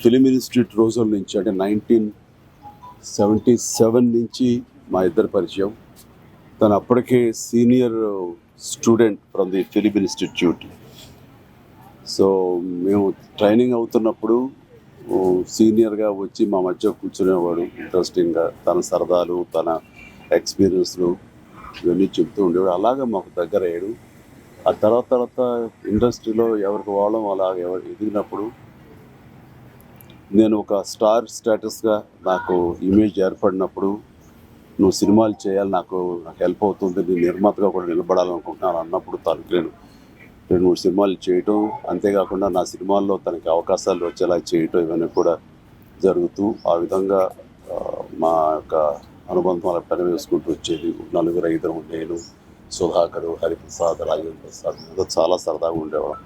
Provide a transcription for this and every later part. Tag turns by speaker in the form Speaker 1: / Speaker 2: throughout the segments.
Speaker 1: Film institute రోజుల నుంచి అంటే 1977 నుంచి మా ఇద్దరి పరిచయం. తను అప్పటికే senior student from the film institute. So మేము ట్రైనింగ్ అవుతున్నప్పుడు సీనియర్గా వచ్చి మా మధ్య కూర్చునేవాడు. ఇంట్రెస్టింగ్గా తన సరదాలు, తన ఎక్స్పీరియన్స్లు ఇవన్నీ చెప్తూ ఉండేవాడు. అలాగే మాకు దగ్గర అయ్యాడు. ఆ తర్వాత ఇండస్ట్రీలో ఎవరికి వాళ్ళం అలా ఎదిగినప్పుడు నేను ఒక స్టార్ స్టేటస్గా నాకు ఇమేజ్ ఏర్పడినప్పుడు, నువ్వు సినిమాలు చేయాలి, నాకు హెల్ప్ అవుతుంది, నేను నిర్మాతగా కూడా నిలబడాలనుకుంటున్నాను అన్నప్పుడు తనకు నేను 2-3 సినిమాలు చేయటం, అంతేకాకుండా నా సినిమాల్లో తనకి అవకాశాలు వచ్చేలా చేయటం ఇవన్నీ కూడా జరుగుతూ ఆ విధంగా మా యొక్క అనుబంధం అలా పెనవేసుకుంటూ వచ్చేది. 4-5 నేను, సుధాకరు, హరిప్రసాద్, రాజేంద్ర ప్రసాద్ చాలా సరదాగా ఉండేవాళ్ళం.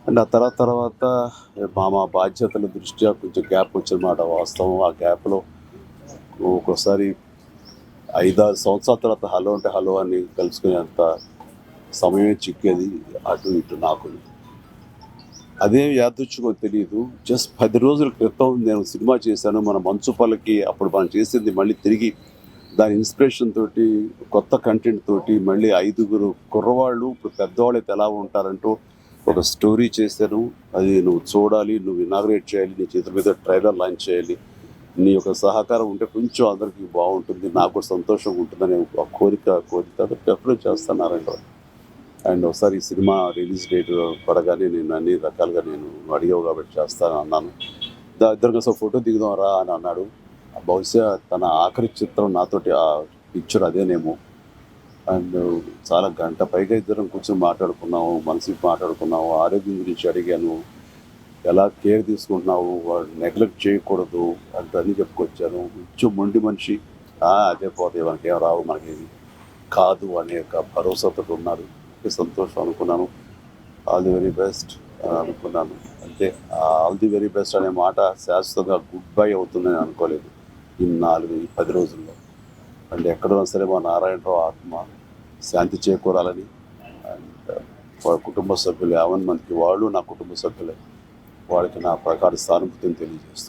Speaker 1: అండ్ ఆ తర్వాత మా బాధ్యతల దృష్ట్యా కొంచెం గ్యాప్ వచ్చినమాట వాస్తవం. ఆ గ్యాప్లో ఒక్కోసారి 5-6 సంవత్సరాల తర్వాత హలో అంటే హలో అని కలుసుకునేంత సమయం చిక్కేది అటు ఇటు నాకు. అదేం యాదృచ్ఛికో తెలియదు. జస్ట్ 10 రోజుల క్రితం నేను సినిమా చేశాను, మన మంచు పల్లకి. అప్పుడు మనం చేసింది మళ్ళీ తిరిగి దాని ఇన్స్పిరేషన్ తోటి, కొత్త కంటెంట్ తోటి మళ్ళీ 5 కుర్రవాళ్ళు ఇప్పుడు పెద్దవాళ్ళు అయితే ఎలా ఉంటారంటూ ఒక స్టోరీ చేశాను. అది నువ్వు చూడాలి, నువ్వు ఇనాగ్రేట్ చేయాలి, నీ చేతుల మీద ట్రైలర్ లాంచ్ చేయాలి, నీ యొక్క సహకారం ఉంటే కొంచెం అందరికీ బాగుంటుంది, నాకు కూడా సంతోషంగా ఉంటుందనే ఒక కోరిక డెఫినెట్ చేస్తున్నారంట. అండ్ ఒకసారి ఈ సినిమా రిలీజ్ డేట్ పడగానే నేను అన్ని రకాలుగా నేను అడిగావు కాబట్టి చేస్తాను అన్నాను. ఇద్దరు కోసం ఫోటో దిగుదాం రా అని అన్నాడు. బహుశా తన ఆఖరి చిత్రం నాతోటి ఆ పిక్చర్ అదేనేమో. అండ్ చాలా గంట పైగా ఇద్దరం కూర్చొని మాట్లాడుకున్నాము, మనసుకి మాట్లాడుకున్నాము, ఆరోగ్యం గురించి అడిగాను, ఎలా కేర్ తీసుకుంటున్నావు, వాడు నెగ్లెక్ట్ చేయకూడదు అంటే అన్నీ చెప్పుకొచ్చాను. కొంచెం మొండి మనిషి, అదే పోతే మనకేం రావు, మనకేమి కాదు అనే ఒక భరోసాతో ఉన్నారు. సంతోషం అనుకున్నాను. ఆల్ ది వెరీ బెస్ట్ అనుకున్నాను. అంతే. ఆల్ ది వెరీ బెస్ట్ అనే మాట శాశ్వతంగా గుడ్ బై అవుతుందని అనుకోలేదు ఈ 10 రోజుల్లో. అండ్ ఎక్కడైనా సరే మా నారాయణరావు ఆత్మ శాంతి చేకూరాలని, అండ్ వాళ్ళ కుటుంబ సభ్యులు 50 మందికి, వాళ్ళు నా కుటుంబ సభ్యులే, వాళ్ళకి నా ప్రకార సానుభూతిని తెలియజేస్తున్నాను.